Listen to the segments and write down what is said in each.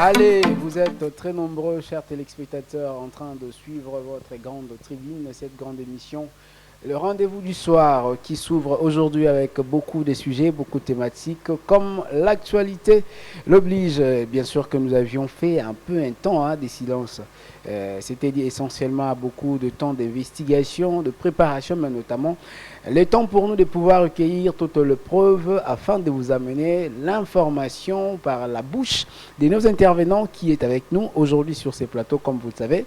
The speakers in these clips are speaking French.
Allez, vous êtes très nombreux, chers téléspectateurs, en train de suivre votre grande tribune, cette grande émission. Le rendez-vous du soir qui s'ouvre aujourd'hui avec beaucoup de sujets, beaucoup de thématiques, comme l'actualité l'oblige. Bien sûr que nous avions fait un peu un temps des silences. C'était dit essentiellement à beaucoup de temps d'investigation, de préparation, mais notamment le temps pour nous de pouvoir recueillir toutes les preuves afin de vous amener l'information par la bouche de nos intervenants qui est avec nous aujourd'hui sur ces plateaux, comme vous le savez.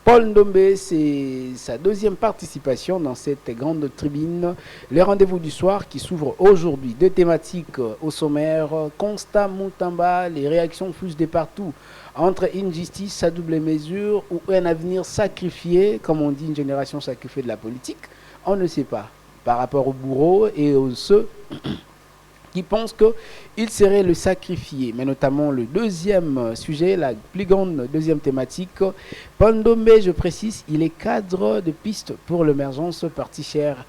Paul Ndombe, c'est sa deuxième participation dans cette grande tribune. Le rendez-vous du soir qui s'ouvre aujourd'hui. Deux thématiques au sommaire. Constat Moutamba, les réactions fusent de partout. Entre une justice à double mesure ou un avenir sacrifié, comme on dit, une génération sacrifiée de la politique, on ne sait pas. Par rapport aux bourreaux et aux ceux qui pensent qu'il serait le sacrifié. Mais notamment le deuxième sujet, la plus grande deuxième thématique. Paul Ndombe, je précise, il est cadre de piste pour l'émergence parti cher.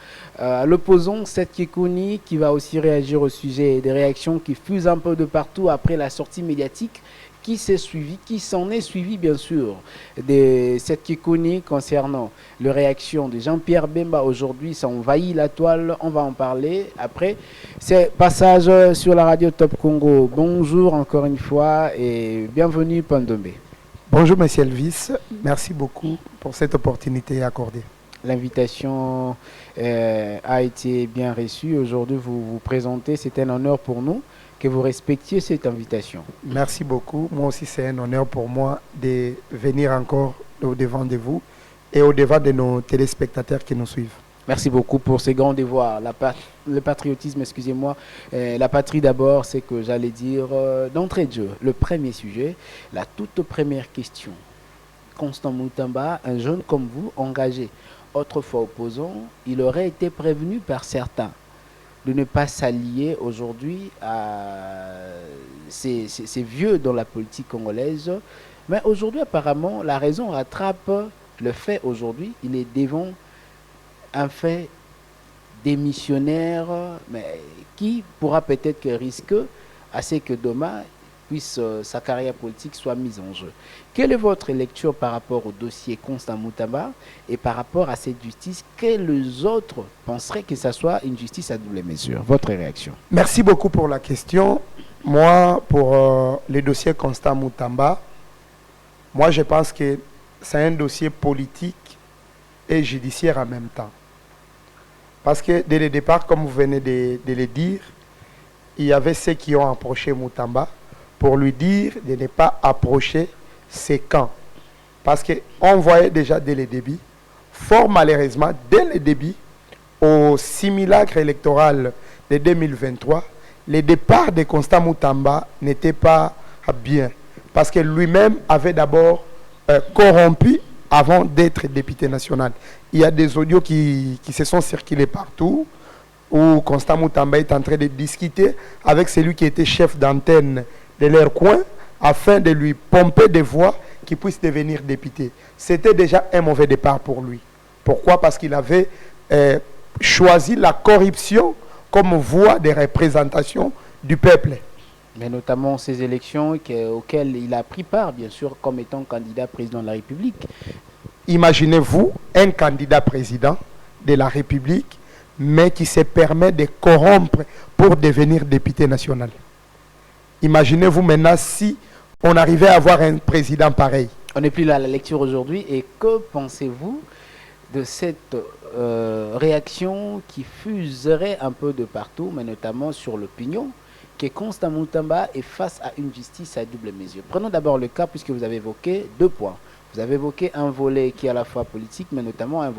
L'opposant, Seth Kekuni, qui va aussi réagir au sujet des réactions qui fusent un peu de partout après la sortie médiatique qui s'en est suivi bien sûr de cette Kekuni concernant les réactions de Jean-Pierre Bemba aujourd'hui, ça envahit la toile, on va en parler après. C'est passage sur la radio Top Congo. Bonjour encore une fois et bienvenue Paul Ndombe. Bonjour Monsieur Elvis, merci beaucoup pour cette opportunité accordée. L'invitation a été bien reçue. Aujourd'hui vous vous présentez, c'est un honneur pour nous que vous respectiez cette invitation. Merci beaucoup. Moi aussi, c'est un honneur pour moi de venir encore au-devant de vous et au-devant de nos téléspectateurs qui nous suivent. Merci beaucoup pour ces grands devoirs. Le patriotisme, excusez-moi. La patrie d'abord, c'est que j'allais dire d'entrée de jeu. Le premier sujet, la toute première question. Constant Moutamba, un jeune comme vous, engagé, autrefois opposant, il aurait été prévenu par certains de ne pas s'allier aujourd'hui à ces vieux dans la politique congolaise. Mais aujourd'hui, apparemment, la raison rattrape le fait aujourd'hui. Il est devant un fait démissionnaire, mais qui pourra peut-être que risque à ce que demain puisse sa carrière politique soit mise en jeu. Quelle est votre lecture par rapport au dossier Constant Moutamba et par rapport à cette justice? Quels autres penseraient que ce soit une justice à double mesure? Votre réaction? Merci beaucoup pour la question. Moi, pour le dossier Constant Moutamba, moi je pense que c'est un dossier politique et judiciaire en même temps. Parce que dès le départ, comme vous venez de le dire, il y avait ceux qui ont approché Moutamba pour lui dire de ne pas approcher ces camps. Parce qu'on voyait déjà dès le début, fort malheureusement, dès le début, au simulacre électoral de 2023, le départ de Constant Moutamba n'était pas bien. Parce que lui-même avait d'abord corrompu avant d'être député national. Il y a des audios qui se sont circulés partout, où Constant Moutamba est en train de discuter avec celui qui était chef d'antenne de leur coin, afin de lui pomper des voix qui puissent devenir député. C'était déjà un mauvais départ pour lui. Pourquoi? Parce qu'il avait choisi la corruption comme voie de représentation du peuple. Mais notamment ces élections auxquelles il a pris part, bien sûr, comme étant candidat président de la République. Imaginez-vous un candidat président de la République, mais qui se permet de corrompre pour devenir député national. Imaginez-vous maintenant si on arrivait à avoir un président pareil. On n'est plus là à la lecture aujourd'hui. Et que pensez-vous de cette réaction qui fuserait un peu de partout, mais notamment sur l'opinion, que Constant Moutamba est face à une justice à double mesure? Prenons d'abord le cas, puisque vous avez évoqué deux points. Vous avez évoqué un volet qui est à la fois politique, mais notamment un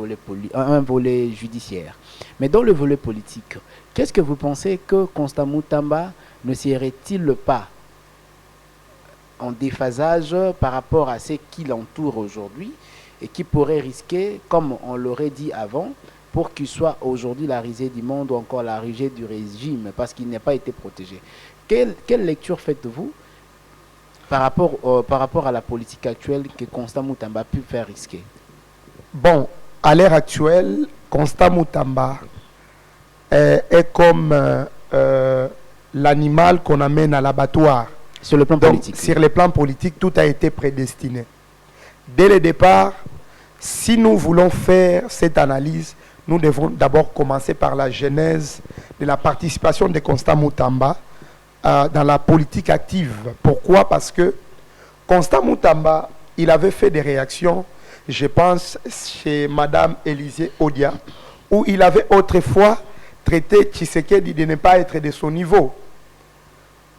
volet judiciaire. Mais dans le volet politique, qu'est-ce que vous pensez que Constant Moutamba ne serait-il pas en déphasage par rapport à ce qui l'entoure aujourd'hui et qui pourrait risquer, comme on l'aurait dit avant, pour qu'il soit aujourd'hui la risée du monde ou encore la risée du régime, parce qu'il n'a pas été protégé? Quelle lecture faites-vous par rapport à la politique actuelle que Constant Moutamba a pu faire risquer? Bon, à l'heure actuelle, Constant Moutamba est comme l'animal qu'on amène à l'abattoir Sur le plan Donc, politique. sur le plan politique, tout a été prédestiné. Dès le départ, si nous voulons faire cette analyse, nous devons d'abord commencer par la genèse de la participation de Constant Moutamba dans la politique active. Pourquoi? Parce que Constant Moutamba, il avait fait des réactions, je pense, chez Madame Élisée Odia, où il avait autrefois traité Tshisekedi de ne pas être de son niveau.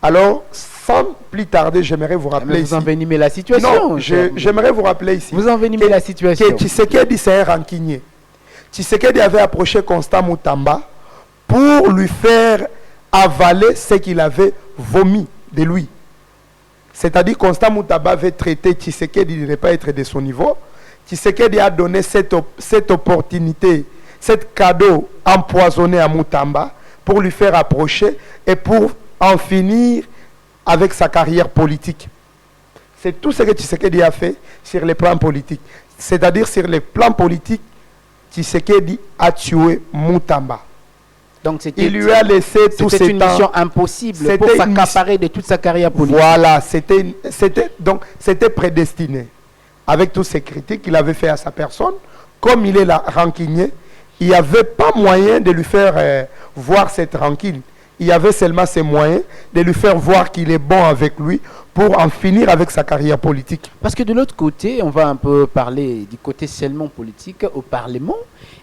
Alors, sans plus tarder, j'aimerais vous rappeler Mais vous envenimez la situation. Non, j'aimerais vous rappeler ici. Vous envenimez la situation. Que Tshisekedi, c'est un rancunier. Tshisekedi avait approché Constant Moutamba pour lui faire avaler ce qu'il avait vomi de lui. C'est-à-dire Constant Moutamba avait traité Tshisekedi de ne pas être de son niveau. Tshisekedi a donné cette opportunité, cet cadeau empoisonné à Moutamba pour lui faire approcher et pour en finir avec sa carrière politique. C'est tout ce que Tshisekedi a fait sur le plan politique. C'est-à-dire sur le plan politique, Tshisekedi a tué Moutamba. Donc il lui a laissé tout ce temps. C'était une mission impossible pour s'accaparer de toute sa carrière politique. Voilà, c'était prédestiné. Avec toutes ces critiques qu'il avait fait à sa personne, comme il est là rancunier, il n'y avait pas moyen de lui faire voir cette rancune. Il y avait seulement ces moyens de lui faire voir qu'il est bon avec lui pour en finir avec sa carrière politique. Parce que de l'autre côté, on va un peu parler du côté seulement politique. Au Parlement,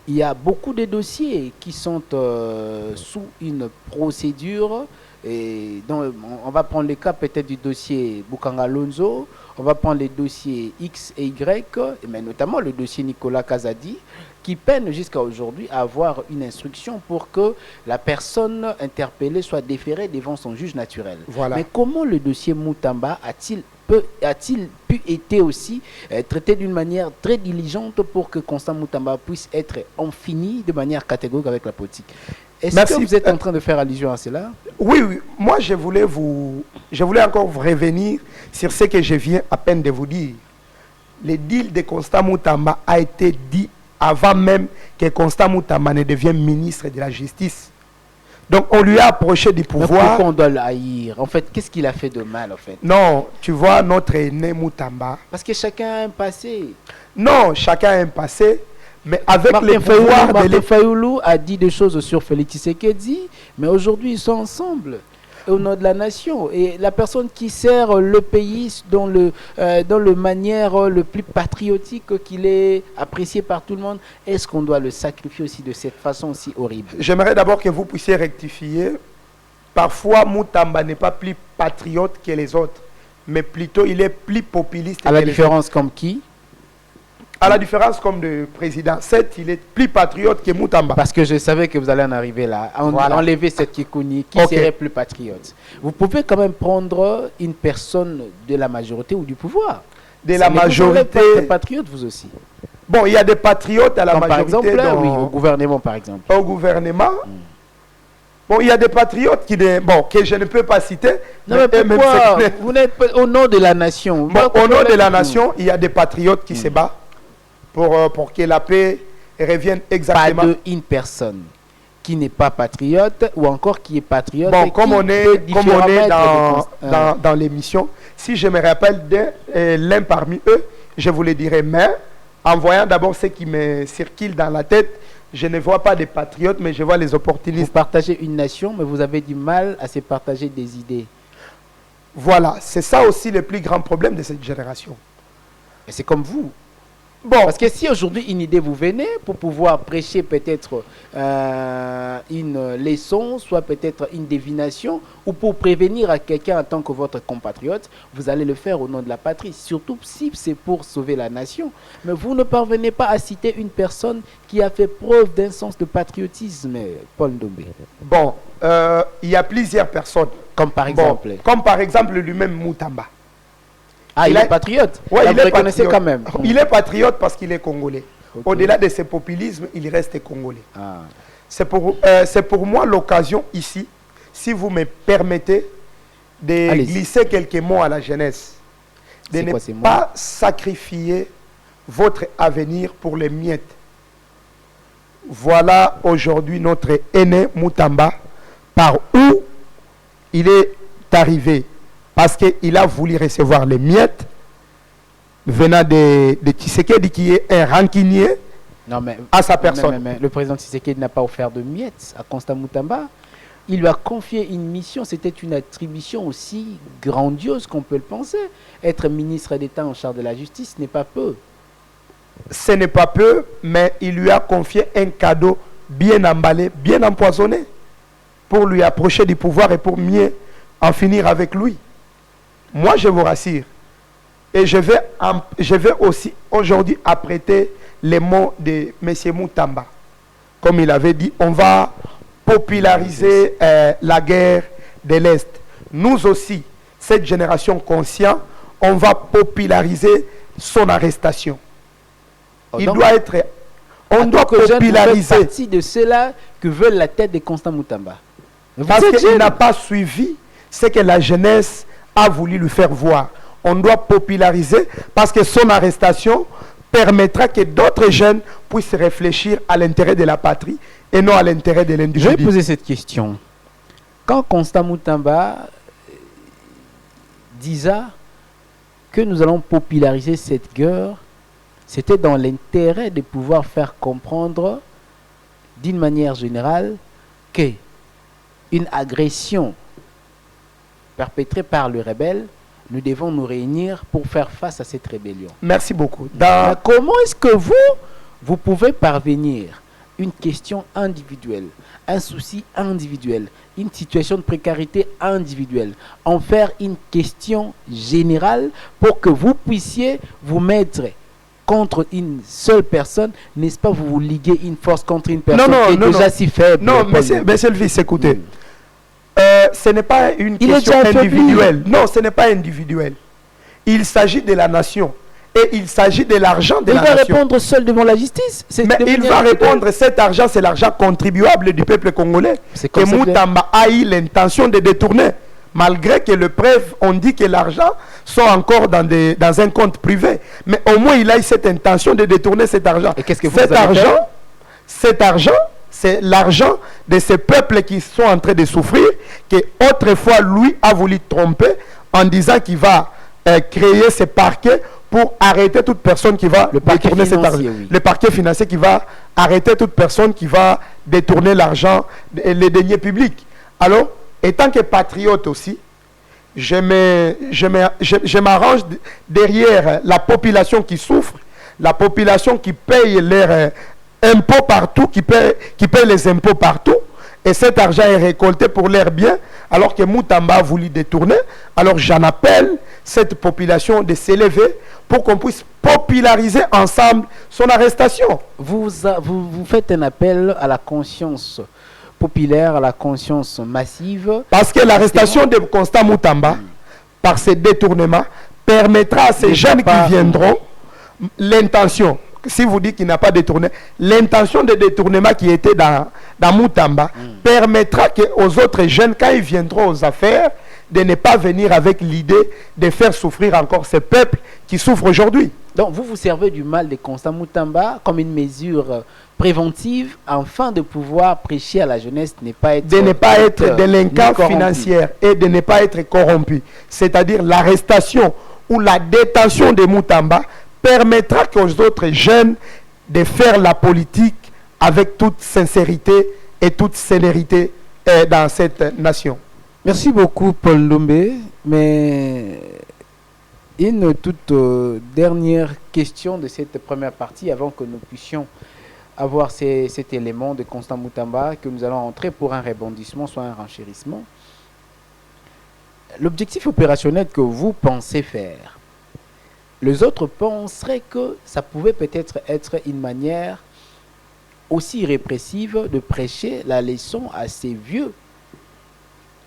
il y a beaucoup de dossiers qui sont sous une procédure. Et donc, on va prendre le cas peut-être du dossier Bukanga Lonzo, on va prendre les dossiers X et Y, mais notamment le dossier Nicolas Kazadi, qui peine jusqu'à aujourd'hui à avoir une instruction pour que la personne interpellée soit déférée devant son juge naturel. Voilà. Mais comment le dossier Moutamba a-t-il pu être aussi traité d'une manière très diligente pour que Constant Moutamba puisse être en fini de manière catégorique avec la politique? Est-ce que vous êtes en train de faire allusion à cela? Oui, oui. Moi, je voulais encore vous revenir sur ce que je viens à peine de vous dire. Le deal de Constant Moutamba a été dit avant même que Constant Moutamba ne devienne ministre de la Justice. Donc, on lui a approché du pouvoir. Mais pourquoi on doit le haïr? En fait, qu'est-ce qu'il a fait de mal, en fait? Non, tu vois, notre aîné Moutamba. Parce que chacun a un passé. Non, chacun a un passé. Mais avec les pouvoirs Martin Fayoulou a dit des choses sur Félix Tshisekedi, mais aujourd'hui ils sont ensemble au nom de la nation. Et la personne qui sert le pays dans le manière le plus patriotique qu'il est apprécié par tout le monde, est-ce qu'on doit le sacrifier aussi de cette façon aussi horrible? J'aimerais d'abord que vous puissiez rectifier. Parfois, Moutamba n'est pas plus patriote que les autres, mais plutôt il est plus populiste. À la différence comme qui? À la différence comme le président, certes, il est plus patriote que Moutamba. Parce que je savais que vous allez en arriver là. Enlever cette Kikouni, qui serait plus patriote. Vous pouvez quand même prendre une personne de la majorité ou du pouvoir. De la majorité. Vous êtes patriote, vous aussi. Bon, il y a des patriotes à la majorité. Par exemple, oui, au gouvernement, par exemple. Au gouvernement. Bon, il y a des patriotes que je ne peux pas citer. Non, mais pourquoi? Vous n'êtes pas au nom de la nation. Bon, au nom de la nation, il y a des patriotes qui se battent pour que la paix revienne exactement. Pas de une personne qui n'est pas patriote ou encore qui est patriote. Bon, comme on est dans l'émission, si je me rappelle l'un parmi eux, je vous le dirai, mais en voyant d'abord ce qui me circule dans la tête, je ne vois pas des patriotes, mais je vois les opportunistes. Vous partagez une nation, mais vous avez du mal à se partager des idées. Voilà, c'est ça aussi le plus grand problème de cette génération. Et c'est comme vous. Bon. Parce que si aujourd'hui une idée vous venait pour pouvoir prêcher peut-être une leçon, soit peut-être une divination, ou pour prévenir à quelqu'un en tant que votre compatriote, vous allez le faire au nom de la patrie, surtout si c'est pour sauver la nation. Mais vous ne parvenez pas à citer une personne qui a fait preuve d'un sens de patriotisme, Paul Ndombe. Bon, il y a plusieurs personnes. Comme par exemple comme par exemple lui-même Moutamba. Ah, il est patriote. Oui, il est patriote quand même. Il est patriote parce qu'il est congolais. Okay. Au-delà de ce populisme, il reste congolais. Ah. C'est pour moi l'occasion ici, si vous me permettez, de glisser quelques mots à la jeunesse. De ne pas sacrifier votre avenir pour les miettes. Voilà aujourd'hui notre aîné Moutamba, par où il est arrivé. parce qu'il a voulu recevoir les miettes venant de Tshisekedi, qui est un rancunier Non, mais, à sa personne. mais le président Tshisekedi n'a pas offert de miettes à Constant Moutamba. Il lui a confié une mission, c'était une attribution aussi grandiose qu'on peut le penser. Être ministre d'État en charge de la justice n'est pas peu. Ce n'est pas peu, mais il lui a confié un cadeau bien emballé, bien empoisonné, pour lui approcher du pouvoir et pour mieux en finir avec lui. Moi, je vous rassure, et je vais aussi aujourd'hui apprêter les mots de M. Moutamba. Comme il avait dit, on va populariser la guerre de l'Est. Nous aussi, cette génération consciente, on va populariser son arrestation. Oh, Il donc, doit être... On doit populariser. Vous faites partie de ceux-là que veulent la tête de Constant Moutamba. Parce qu'il n'a pas suivi ce que la jeunesse a voulu lui faire voir. On doit populariser parce que son arrestation permettra que d'autres jeunes puissent réfléchir à l'intérêt de la patrie et non à l'intérêt de l'individu. Je vais poser cette question. Quand Constant Moutamba disait que nous allons populariser cette guerre, c'était dans l'intérêt de pouvoir faire comprendre d'une manière générale que une agression perpétrée par le rebelle, nous devons nous réunir pour faire face à cette rébellion. Merci beaucoup. Mais comment est-ce que vous pouvez parvenir une question individuelle, un souci individuel, une situation de précarité individuelle, en faire une question générale pour que vous puissiez vous mettre contre une seule personne, n'est-ce pas, vous liguez une force contre une personne qui est déjà si faible. Non, monsieur le vice, écoutez. Ce n'est pas une question individuelle. Non, ce n'est pas individuel. Il s'agit de la nation. Et il s'agit de l'argent de la nation. Il va répondre seul devant la justice. Mais il va répondre, cet argent, c'est l'argent contribuable du peuple congolais. Que Moutamba a eu l'intention de détourner. Malgré que les preuves ont dit que l'argent sont encore dans un compte privé. Mais au moins, il a eu cette intention de détourner cet argent. Et qu'est-ce que cet argent, c'est l'argent de ces peuples qui sont en train de souffrir, que autrefois, lui a voulu tromper en disant qu'il va créer ce parquet pour arrêter toute personne qui va détourner cet argent. Oui. Le parquet financier qui va arrêter toute personne qui va détourner l'argent, les deniers publics. Alors, étant que patriote aussi, je m'arrange derrière la population qui souffre, la population qui paye leurs impôts partout, qui paye les impôts partout, et cet argent est récolté pour leurs biens, alors que Moutamba a voulu détourner. Alors j'en appelle cette population de s'élever pour qu'on puisse populariser ensemble son arrestation. Vous faites un appel à la conscience populaire, à la conscience massive. Parce que l'arrestation de Constant Moutamba, par ces détournements, permettra à ces jeunes qui viendront, l'intention, si vous dites qu'il n'a pas détourné, l'intention de détournement qui était dans Moutamba permettra aux autres jeunes, quand ils viendront aux affaires, de ne pas venir avec l'idée de faire souffrir encore ces peuples qui souffrent aujourd'hui. Donc vous vous servez du mal de Constant Moutamba comme une mesure préventive afin de pouvoir prêcher à la jeunesse de ne pas être délinquant financier et de ne pas être corrompu. C'est-à-dire l'arrestation ou la détention de Moutamba permettra aux autres jeunes de faire la politique avec toute sincérité et toute célérité dans cette nation. Merci beaucoup Paul Ndombé, mais une toute dernière question de cette première partie avant que nous puissions avoir cet élément de Constant Moutamba que nous allons entrer pour un rebondissement, soit un renchérissement. L'objectif opérationnel que vous pensez faire, les autres penseraient que ça pouvait peut-être être une manière aussi répressive de prêcher la leçon à ces vieux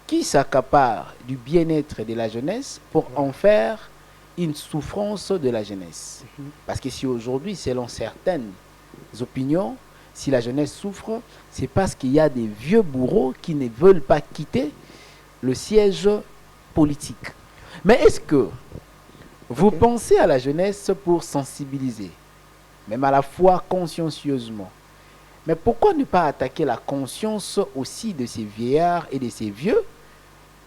qui s'accaparent du bien-être de la jeunesse pour en faire une souffrance de la jeunesse. Parce que si aujourd'hui, selon certaines opinions, si la jeunesse souffre, c'est parce qu'il y a des vieux bourreaux qui ne veulent pas quitter le siège politique. Mais est-ce que vous pensez à la jeunesse pour sensibiliser, même à la fois consciencieusement? Mais pourquoi ne pas attaquer la conscience aussi de ces vieillards et de ces vieux?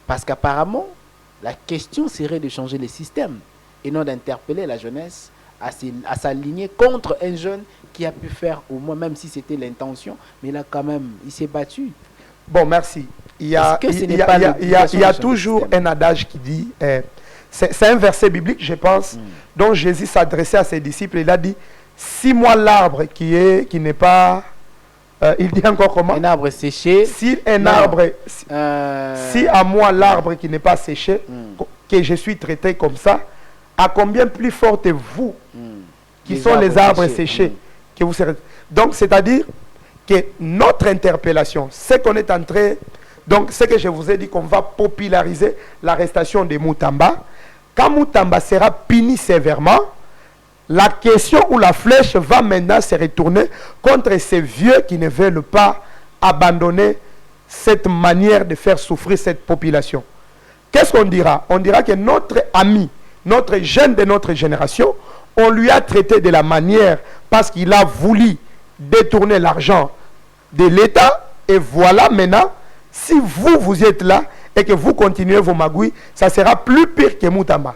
Parce qu'apparemment, La question serait de changer les systèmes et non d'interpeller la jeunesse à s'aligner contre un jeune qui a pu faire au moins, même si c'était l'intention, mais là quand même, il s'est battu. Bon, merci. Il y a toujours un adage qui dit, c'est un verset biblique, je pense, dont Jésus s'adressait à ses disciples. Il a dit, si moi l'arbre qui n'est pas... il dit encore comment? Un arbre séché. Si à moi l'arbre qui n'est pas séché, que je suis traité comme ça, à combien plus forte vous, qui sont les arbres séchés, que vous serez... Donc, c'est-à-dire que notre interpellation, c'est qu'on est en train... Donc, c'est que je vous ai dit qu'on va populariser l'arrestation de Moutamba. Quand Moutamba sera puni sévèrement, la question ou la flèche va maintenant se retourner contre ces vieux qui ne veulent pas abandonner cette manière de faire souffrir cette population. Qu'est-ce qu'on dira? On dira que notre ami, notre jeune de notre génération, on lui a traité de la manière parce qu'il a voulu détourner l'argent de l'État. Et voilà maintenant, si vous êtes là et que vous continuez vos magouilles, ça sera plus pire que Moutamba.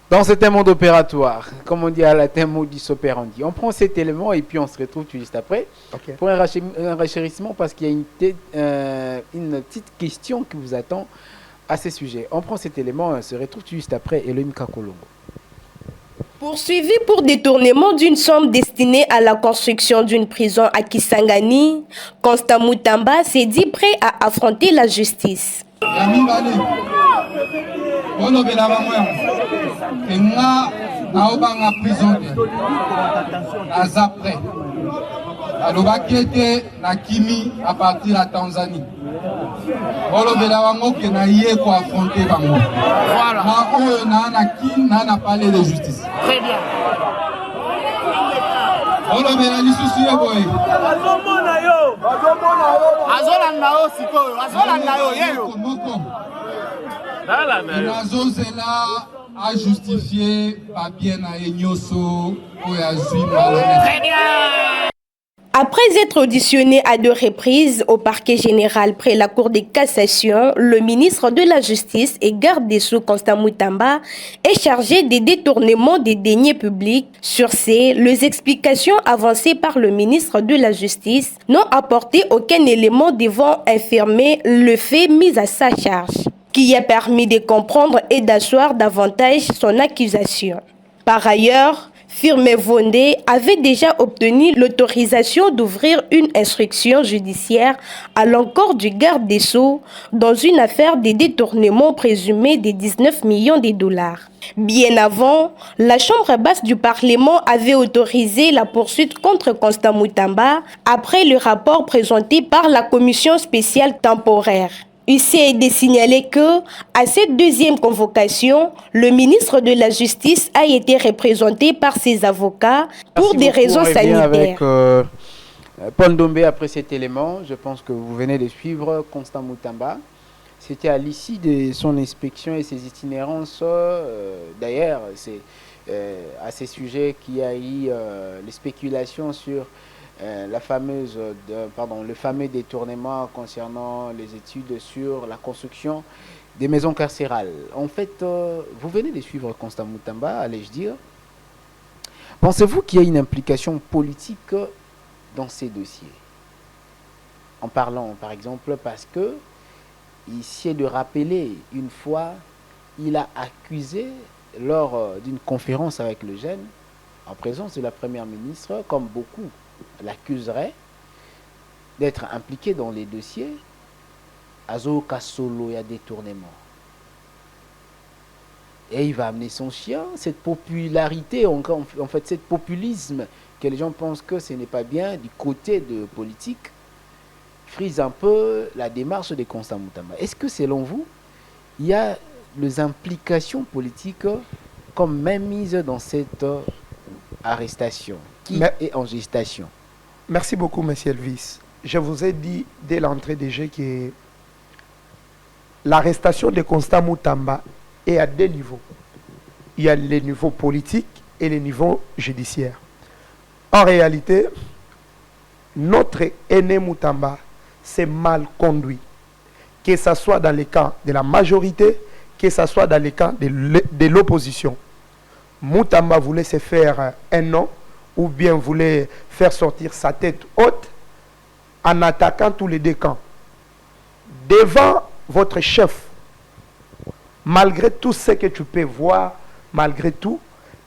Donc c'est un monde opératoire, comme on dit à latin, modus operandi. On prend cet élément et puis on se retrouve tout juste après pour un rachérissement parce qu'il y a une petite question qui vous attend à ce sujet. On prend cet élément et on se retrouve tout juste après Elohim Kakolongo. Poursuivi pour détournement d'une somme destinée à la construction d'une prison à Kisangani, Constant Moutamba s'est dit prêt à affronter la justice. À partir de la Tanzanie. Voilà. On a parlé de justice. Très bien. A justifié pas bien à Enyoso ou à Très bien. Après être auditionné à 2 reprises au parquet général près la Cour de cassation, le ministre de la Justice et garde des Sceaux Constant Moutamba est chargé des détournements des deniers publics. Sur ces, les explications avancées par le ministre de la Justice n'ont apporté aucun élément devant infirmer le fait mis à sa charge, qui a permis de comprendre et d'asseoir davantage son accusation. Par ailleurs, Firme Vondé avait déjà obtenu l'autorisation d'ouvrir une instruction judiciaire à l'encontre du garde des Sceaux dans une affaire de détournement présumé de 19 millions de dollars. Bien avant, la Chambre basse du Parlement avait autorisé la poursuite contre Constant Moutamba après le rapport présenté par la commission spéciale temporaire. Il s'est de signaler que, à cette deuxième convocation, le ministre de la Justice a été représenté par ses avocats pour des raisons sanitaires. Avec Paul Dombé, après cet élément, je pense que vous venez de suivre Constant Moutamba. C'était à l'issue de son inspection et ses itinérances. D'ailleurs, c'est à ces sujets qu'il y a eu les spéculations sur le fameux détournement concernant les études sur la construction des maisons carcérales. En fait, vous venez de suivre Constant Moutamba, allais-je dire. Pensez-vous qu'il y a une implication politique dans ces dossiers? En parlant, par exemple, parce que il s'est de rappeler une fois, il a accusé lors d'une conférence avec le jeune, en présence de la première ministre, comme beaucoup l'accuseraient, d'être impliqué dans les dossiers Azo Kassolo, il y a détournement. Et il va amener son chien, cette popularité, en fait, cette populisme que les gens pensent que ce n'est pas bien du côté de politique, frise un peu la démarche de Constant Moutamba. Est-ce que selon vous, il y a des implications politiques comme même mise dans cette arrestation qui est en gestation? Merci beaucoup, monsieur Elvis. Je vous ai dit dès l'entrée des jeux que l'arrestation de Constant Moutamba est à 2 niveaux. Il y a le niveau politique et le niveau judiciaire. En réalité, notre aîné Moutamba s'est mal conduit. Que ce soit dans le camp de la majorité, que ce soit dans les camps de l'opposition. Moutamba voulait se faire un nom, ou bien voulait faire sortir sa tête haute en attaquant tous les deux camps. Devant votre chef, malgré tout ce que tu peux voir, malgré tout,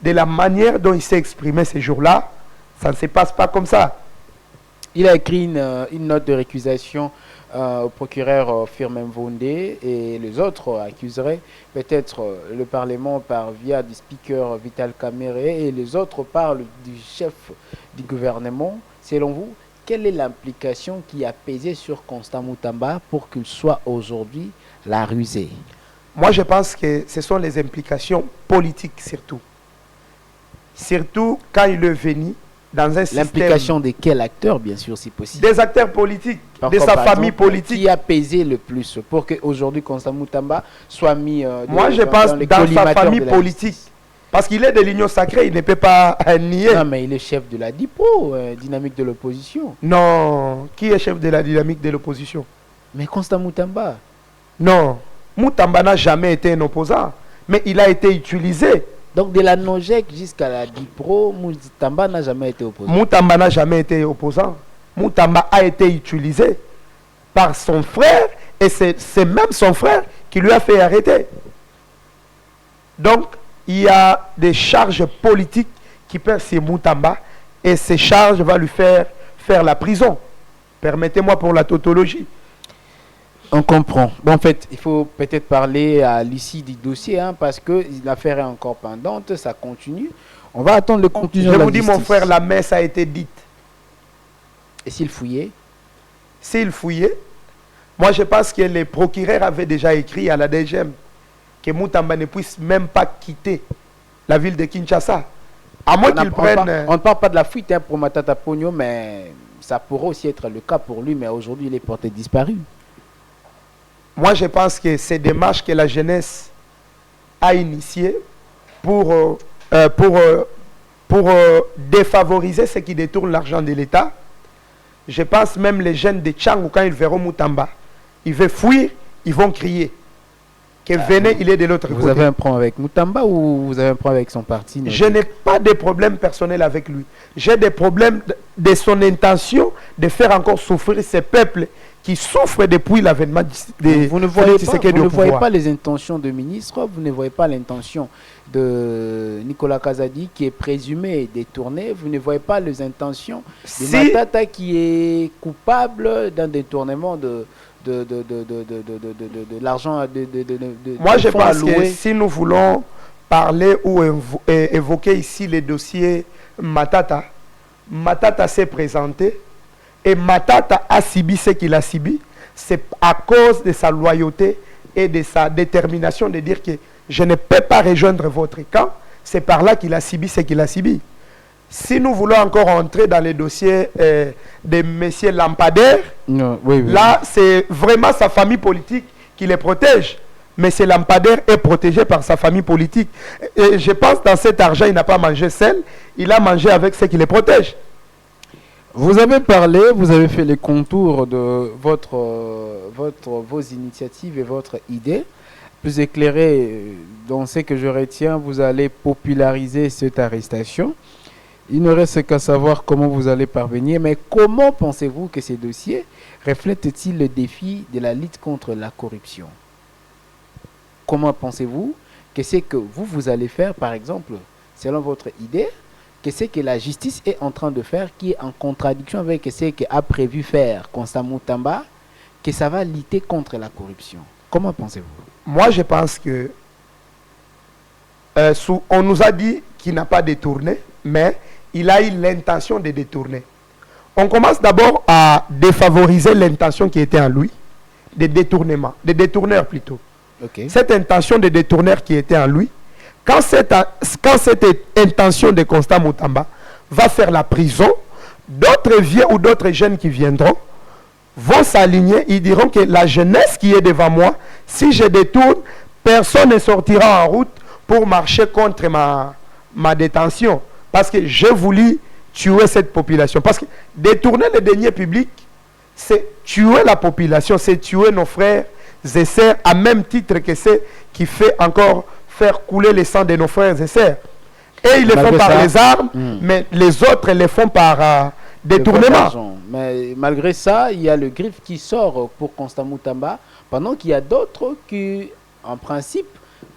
de la manière dont il s'est exprimé ces jours-là, ça ne se passe pas comme ça. Il a écrit une note de récusation au procureur Firmin Vondé, et les autres accuseraient peut-être le Parlement par via du speaker Vital Kamere, et les autres parlent du chef du gouvernement. Selon vous, quelle est l'implication qui a pesé sur Constant Moutamba pour qu'il soit aujourd'hui la rusée? Moi, je pense que ce sont les implications politiques surtout. Surtout quand il est venu dans un système... L'implication de quel acteur, bien sûr, si possible? Des acteurs politiques, par de sa famille exemple, politique. Qui a pesé le plus pour qu'aujourd'hui Constant Moutamba soit mis Moi, je pense dans sa famille politique. Parce qu'il est de l'Union sacrée, il ne peut pas nier. Non, mais il est chef de la DIPO, dynamique de l'opposition. Non, qui est chef de la dynamique de l'opposition? Mais Constant Moutamba. Non, Moutamba n'a jamais été un opposant, mais il a été utilisé. Donc de la NOJEC jusqu'à la DIPRO, Moutamba n'a jamais été opposant. Moutamba n'a jamais été opposant. Moutamba a été utilisé par son frère, et c'est même son frère qui lui a fait arrêter. Donc, il y a des charges politiques qui pèsent sur Moutamba, et ces charges vont lui faire la prison. Permettez-moi pour la tautologie. On comprend. Bon, en fait, il faut peut-être parler à l'issue du dossier, hein, parce que l'affaire est encore pendante, ça continue. On va attendre le conclusion de la justice. Je vous dis, mon frère, la messe a été dite. Et s'il fouillait? S'il fouillait, moi je pense que les procureurs avaient déjà écrit à la DGM que Moutamba ne puisse même pas quitter la ville de Kinshasa. À moins qu'il prenne... On ne parle pas de la fuite, hein, pour Matata Pogno, mais ça pourrait aussi être le cas pour lui, mais aujourd'hui il est porté disparu. Moi, je pense que ces démarches que la jeunesse a initiées pour défavoriser ceux qui détournent l'argent de l'État, je pense même les jeunes de Tchangou, quand ils verront Moutamba, ils vont fuir, ils vont crier que venez, il est de l'autre côté. Vous avez un problème avec Moutamba ou vous avez un problème avec son parti? Je n'ai pas de problème personnel avec lui. J'ai des problèmes de son intention de faire encore souffrir ces peuples qui souffrent depuis l'avènement de... Vous ne voyez pas les intentions de ministre, vous ne voyez pas l'intention de Nicolas Kazadi qui est présumé détourné, vous ne voyez pas les intentions de Matata qui est coupable d'un détournement de l'argent Moi je pense que si nous voulons parler ou évoquer ici les dossiers Matata, Matata s'est présenté et Matata a subi ce qu'il a subi. C'est à cause de sa loyauté et de sa détermination de dire que je ne peux pas rejoindre votre camp. C'est par là qu'il a subi ce qu'il a subi. Si nous voulons encore entrer dans les dossiers de M. Lampadaire, là, c'est vraiment sa famille politique qui les protège. M. Lampadaire est protégé par sa famille politique. Et je pense que dans cet argent, il n'a pas mangé seul, il a mangé avec ce qui les protège. Vous avez parlé, vous avez fait les contours de vos initiatives et votre idée. Plus éclairé, dans ce que je retiens, vous allez populariser cette arrestation. Il ne reste qu'à savoir comment vous allez parvenir, mais comment pensez-vous que ces dossiers reflètent-ils le défi de la lutte contre la corruption? Comment pensez-vous que c'est que vous allez faire, par exemple, selon votre idée, que c'est que la justice est en train de faire, qui est en contradiction avec ce qu'a prévu faire Constant Moutamba, que ça va lutter contre la corruption? Comment pensez-vous? Moi, je pense que on nous a dit qu'il n'a pas détourné, mais il a eu l'intention de détourner. On commence d'abord à défavoriser l'intention qui était en lui, de détournement, de détourneur plutôt. Okay. Cette intention de détourneur qui était en lui, quand cette intention de Constant Moutamba va faire la prison, d'autres vieux ou d'autres jeunes qui viendront vont s'aligner, ils diront que la jeunesse qui est devant moi, si je détourne, personne ne sortira en route pour marcher contre ma détention. Parce que j'ai voulu tuer cette population. Parce que détourner les deniers publics, c'est tuer la population, c'est tuer nos frères et sœurs, à même titre que c'est qui fait encore faire couler le sang de nos frères et sœurs. Et ils le font par les armes, mais les autres les font par détournement. Mais malgré ça, il y a le griffe qui sort pour Constant Moutamba, pendant qu'il y a d'autres qui, en principe,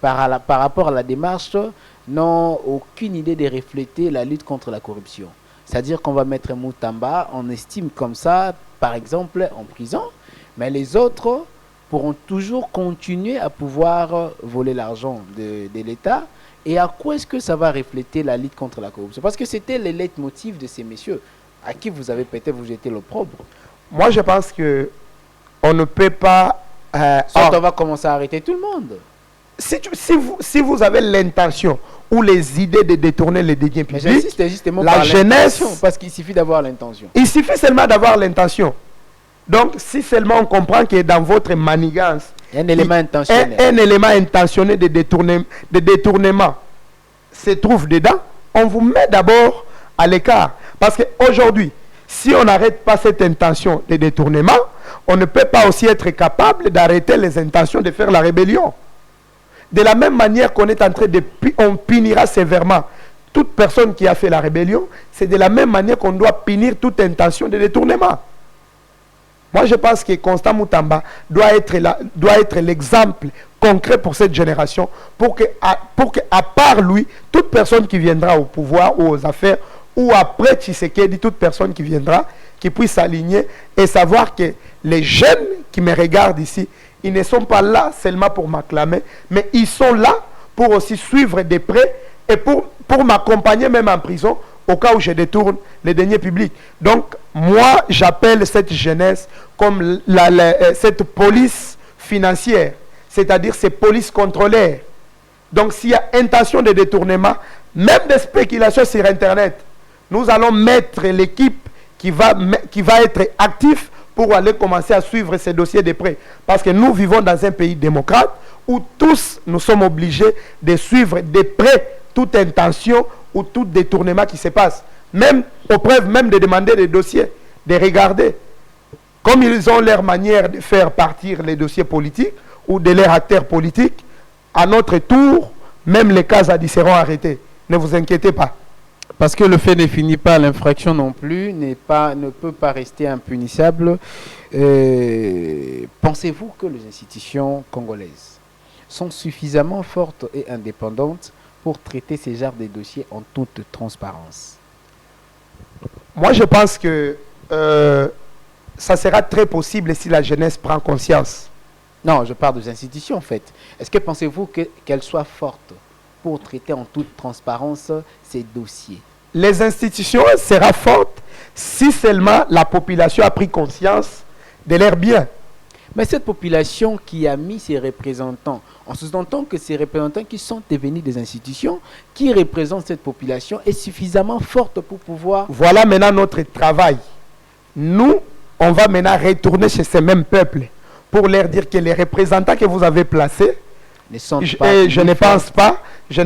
par rapport à la démarche, n'ont aucune idée de refléter la lutte contre la corruption. C'est-à-dire qu'on va mettre Moutamba, on estime comme ça, par exemple, en prison, mais les autres pourront toujours continuer à pouvoir voler l'argent de l'État. Et à quoi est-ce que ça va refléter la lutte contre la corruption? Parce que c'était le leitmotiv de ces messieurs à qui vous avez peut-être vous jeté l'opprobre. Moi, je pense que on ne peut pas... Soit on va commencer à arrêter tout le monde. Si vous avez l'intention ou les idées de détourner les deniers publics, j'insiste justement la par jeunesse... Parce qu'il suffit d'avoir l'intention. Il suffit seulement d'avoir l'intention. Donc, si seulement on comprend que dans votre manigance, un élément intentionnel. Un élément intentionné de détournement se trouve dedans, on vous met d'abord à l'écart. Parce qu'aujourd'hui, si on n'arrête pas cette intention de détournement, on ne peut pas aussi être capable d'arrêter les intentions de faire la rébellion. De la même manière qu'on est en train de... On punira sévèrement toute personne qui a fait la rébellion, c'est de la même manière qu'on doit punir toute intention de détournement. Moi, je pense que Constant Moutamba doit être l'exemple concret pour cette génération, pour que, à part lui, toute personne qui viendra au pouvoir ou aux affaires, ou après Tshisekedi, toute personne qui viendra, qui puisse s'aligner et savoir que les jeunes qui me regardent ici, ils ne sont pas là seulement pour m'acclamer, mais ils sont là pour aussi suivre de près et pour m'accompagner même en prison, au cas où je détourne les deniers publics. Donc, moi, j'appelle cette jeunesse comme cette police financière, c'est-à-dire ces polices contrôleurs. Donc, s'il y a intention de détournement, même des spéculations sur Internet, nous allons mettre l'équipe qui va être active pour aller commencer à suivre ces dossiers de près. Parce que nous vivons dans un pays démocrate où tous nous sommes obligés de suivre de près toute intention ou tout détournement qui se passe. Même aux preuves, même de demander des dossiers, de regarder. Comme ils ont leur manière de faire partir les dossiers politiques ou de leurs acteurs politiques, à notre tour, même les cas seront arrêtés. Ne vous inquiétez pas. Parce que le fait ne finit pas, l'infraction non plus ne peut pas rester impunissable. Pensez-vous que les institutions congolaises sont suffisamment fortes et indépendantes pour traiter ces genres de dossiers en toute transparence? Moi, je pense que ça sera très possible si la jeunesse prend conscience. Non, je parle des institutions en fait. Est-ce que pensez-vous qu'elles soient fortes pour traiter en toute transparence ces dossiers? Les institutions seront fortes si seulement la population a pris conscience de leurs biens. Mais cette population qui a mis ses représentants, en sous-entendant que ces représentants qui sont devenus des institutions, qui représentent cette population, est suffisamment forte pour pouvoir... Voilà maintenant notre travail. Nous, on va maintenant retourner chez ces mêmes peuples pour leur dire que les représentants que vous avez placés, je ne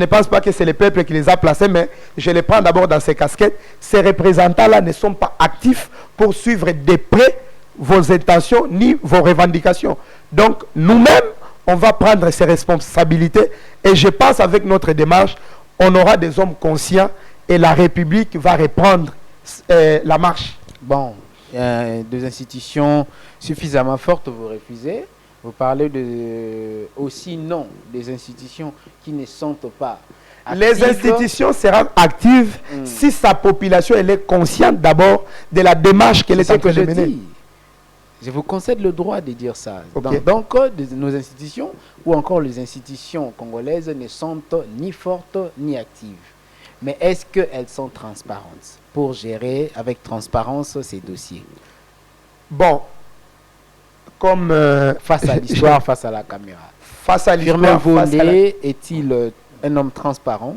pense pas que c'est le peuple qui les a placés, mais je les prends d'abord dans ces casquettes. Ces représentants-là ne sont pas actifs pour suivre de près vos intentions ni vos revendications. Donc, nous-mêmes, on va prendre ces responsabilités et je pense avec notre démarche, on aura des hommes conscients et la République va reprendre la marche. Bon, des institutions suffisamment fortes, vous refusez. Vous parlez aussi non des institutions qui ne sont pas actives. Les institutions seront actives si sa population elle est consciente d'abord de la démarche qu'elle est en train de mener. Je vous concède le droit de dire ça. Okay. Donc, nos institutions ou encore les institutions congolaises ne sont ni fortes ni actives. Mais est-ce qu'elles sont transparentes pour gérer avec transparence ces dossiers? Bon, comme face à l'histoire, face à la caméra. Face à l'histoire, Firmin Volé est-il un homme transparent?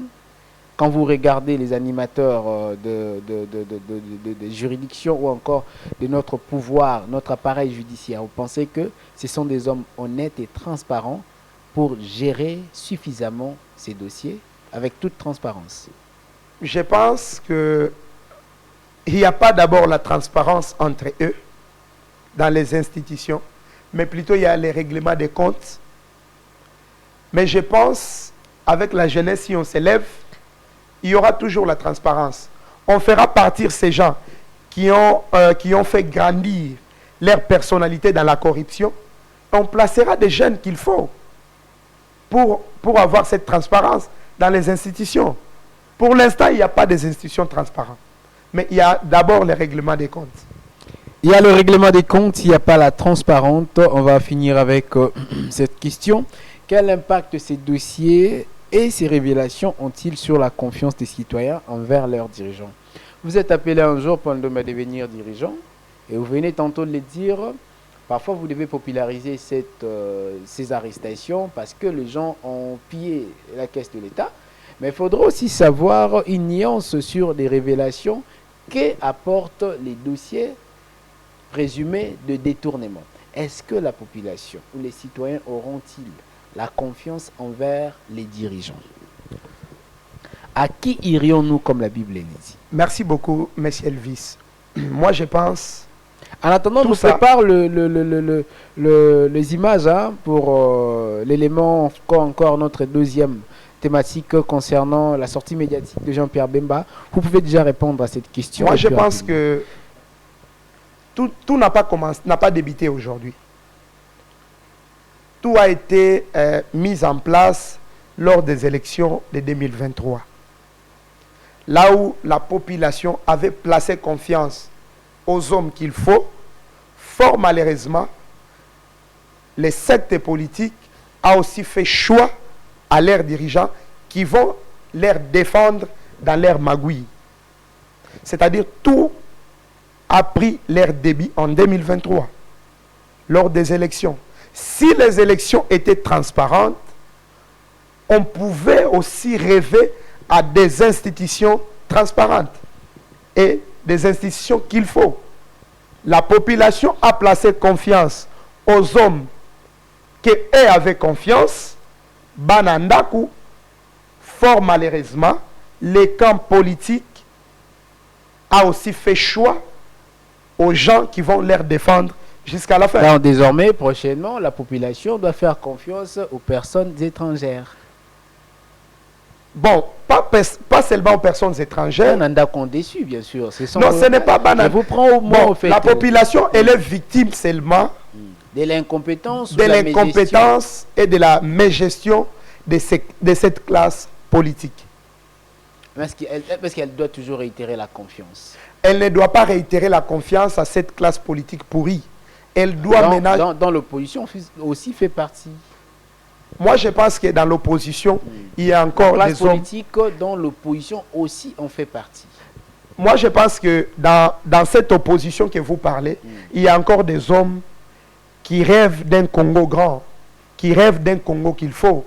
Quand vous regardez les animateurs de juridiction ou encore de notre pouvoir, notre appareil judiciaire, vous pensez que ce sont des hommes honnêtes et transparents pour gérer suffisamment ces dossiers avec toute transparence? Je pense qu'il n'y a pas d'abord la transparence entre eux dans les institutions, mais plutôt il y a les règlements des comptes. Mais je pense, avec la jeunesse, si on s'élève, il y aura toujours la transparence. On fera partir ces gens qui ont fait grandir leur personnalité dans la corruption. On placera des jeunes qu'il faut pour avoir cette transparence dans les institutions. Pour l'instant, il n'y a pas des institutions transparentes. Mais il y a d'abord les règlements des comptes. Il y a le règlement des comptes, il n'y a pas la transparente. On va finir avec cette question. Quel impact ces dossiers et ces révélations ont-ils sur la confiance des citoyens envers leurs dirigeants? Vous êtes appelé un jour pour devenir dirigeant et vous venez tantôt de le dire. Parfois, vous devez populariser ces arrestations parce que les gens ont pillé la caisse de l'État. Mais il faudra aussi savoir une nuance sur les révélations qu'apportent les dossiers présumés de détournement. Est-ce que la population ou les citoyens auront-ils la confiance envers les dirigeants? À qui irions-nous comme la Bible le dit? Merci beaucoup, M. Elvis. Moi, je pense... En attendant, nous prépare les images pour l'élément, encore notre deuxième thématique concernant la sortie médiatique de Jean-Pierre Bemba. Vous pouvez déjà répondre à cette question. Moi, je pense que tout n'a pas débuté aujourd'hui. Tout a été mis en place lors des élections de 2023. Là où la population avait placé confiance aux hommes qu'il faut, fort malheureusement, les sectes politiques ont aussi fait choix à leurs dirigeants qui vont les défendre dans leur magouille. C'est-à-dire tout a pris leur débit en 2023, lors des élections. Si les élections étaient transparentes, on pouvait aussi rêver à des institutions transparentes et des institutions qu'il faut. La population a placé confiance aux hommes qui avaient confiance. Banandaku, fort malheureusement, les camps politiques a aussi fait choix aux gens qui vont les défendre jusqu'à la fin. Alors, désormais, prochainement, la population doit faire confiance aux personnes étrangères. Bon, pas seulement aux personnes étrangères. Bananda qu'on déçu, bien sûr. Non, ce n'est pas banal. Je vous prends au mot, bon, la population, elle est victime seulement de l'incompétence et de la mégestion de cette classe politique. Parce qu'elle doit toujours réitérer la confiance. Elle ne doit pas réitérer la confiance à cette classe politique pourrie. Elle doit maintenant... Dans l'opposition aussi fait partie. Moi, je pense que dans l'opposition, il y a encore la des classe politique dans l'opposition aussi en fait partie. Moi, je pense que dans cette opposition que vous parlez, il y a encore des hommes qui rêvent d'un Congo grand, qui rêvent d'un Congo qu'il faut,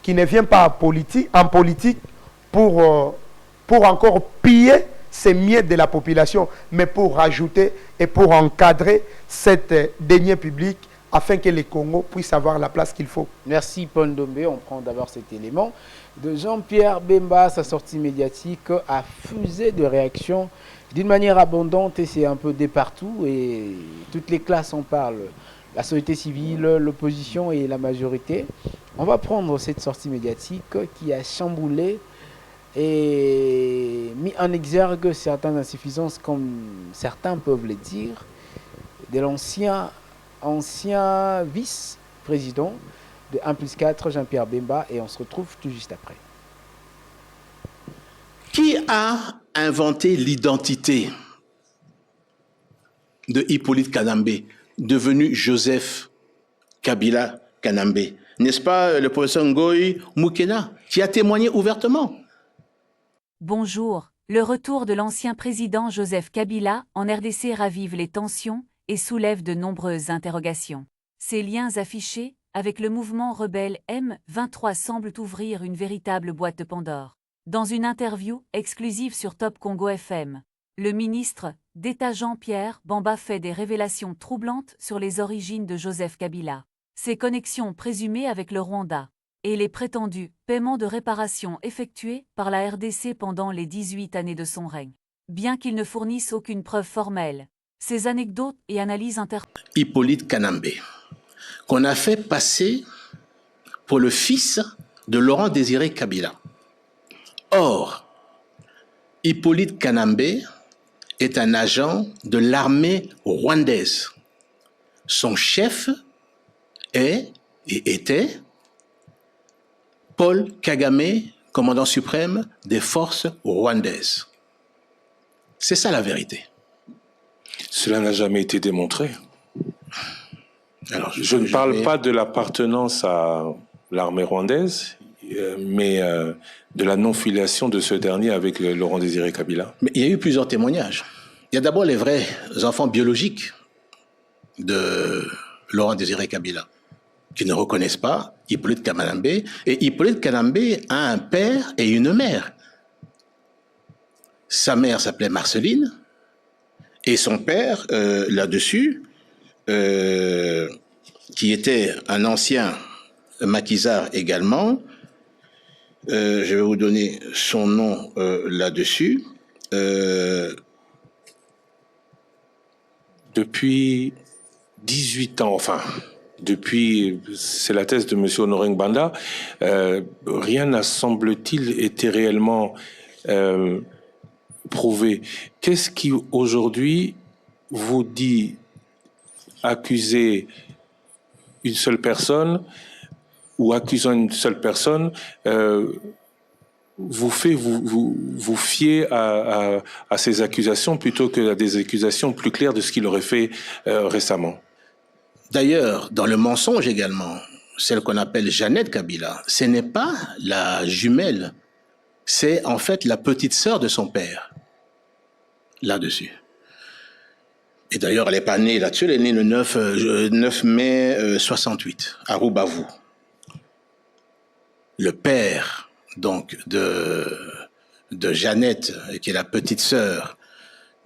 qui ne viennent pas en politique pour encore piller ces miettes de la population, mais pour rajouter et pour encadrer cette denier public afin que les Congos puissent avoir la place qu'il faut. Merci Paul Ndombe. On prend d'abord cet élément de Jean-Pierre Bemba. Sa sortie médiatique a fusé de réactions d'une manière abondante et c'est un peu de partout et toutes les classes en parlent. La société civile, l'opposition et la majorité. On va prendre cette sortie médiatique qui a chamboulé et mis en exergue certaines insuffisances, comme certains peuvent le dire, de l'ancien vice-président de 1+4, Jean-Pierre Bemba, et on se retrouve tout juste après. Qui a inventé l'identité de Hippolyte Kanambe, devenu Joseph Kabila Kanambe? N'est-ce pas le professeur Ngoï Moukena qui a témoigné ouvertement? Bonjour. Le retour de l'ancien président Joseph Kabila en RDC ravive les tensions et soulève de nombreuses interrogations. Ces liens affichés avec le mouvement rebelle M23 semblent ouvrir une véritable boîte de Pandore. Dans une interview exclusive sur Top Congo FM, le ministre d'État Jean-Pierre Bemba fait des révélations troublantes sur les origines de Joseph Kabila, ses connexions présumées avec le Rwanda et les prétendus paiements de réparation effectués par la RDC pendant les 18 années de son règne. Bien qu'il ne fournisse aucune preuve formelle, ces anecdotes et analyses Hippolyte Kanambe, qu'on a fait passer pour le fils de Laurent Désiré Kabila. Or, Hippolyte Kanambe est un agent de l'armée rwandaise. Son chef est et était Paul Kagame, commandant suprême des forces rwandaises. C'est ça la vérité. Cela n'a jamais été démontré. Alors, je ne parle pas de l'appartenance à l'armée rwandaise, mais de la non-filiation de ce dernier avec Laurent Désiré Kabila. Mais il y a eu plusieurs témoignages. Il y a d'abord les vrais enfants biologiques de Laurent Désiré Kabila, qui ne reconnaissent pas Hippolyte Kanambe. Et Hippolyte Kanambe a un père et une mère. Sa mère s'appelait Marceline, et son père, là-dessus, qui était un ancien maquisard également, je vais vous donner son nom là-dessus. Depuis 18 ans, enfin, c'est la thèse de M. Honoré Ngbanda, rien n'a, semble-t-il, été réellement prouvé. Qu'est-ce qui, aujourd'hui, vous dit accuser une seule personne ou accusant une seule personne vous fiez à ces accusations plutôt qu'à des accusations plus claires de ce qu'il aurait fait récemment? D'ailleurs, dans le mensonge également, celle qu'on appelle Jeannette Kabila, ce n'est pas la jumelle, c'est en fait la petite sœur de son père, là-dessus. Et d'ailleurs, elle n'est pas née là-dessus, elle est née le 9 mai 68, à Roubavu. Le père, donc, de Jeannette, qui est la petite sœur,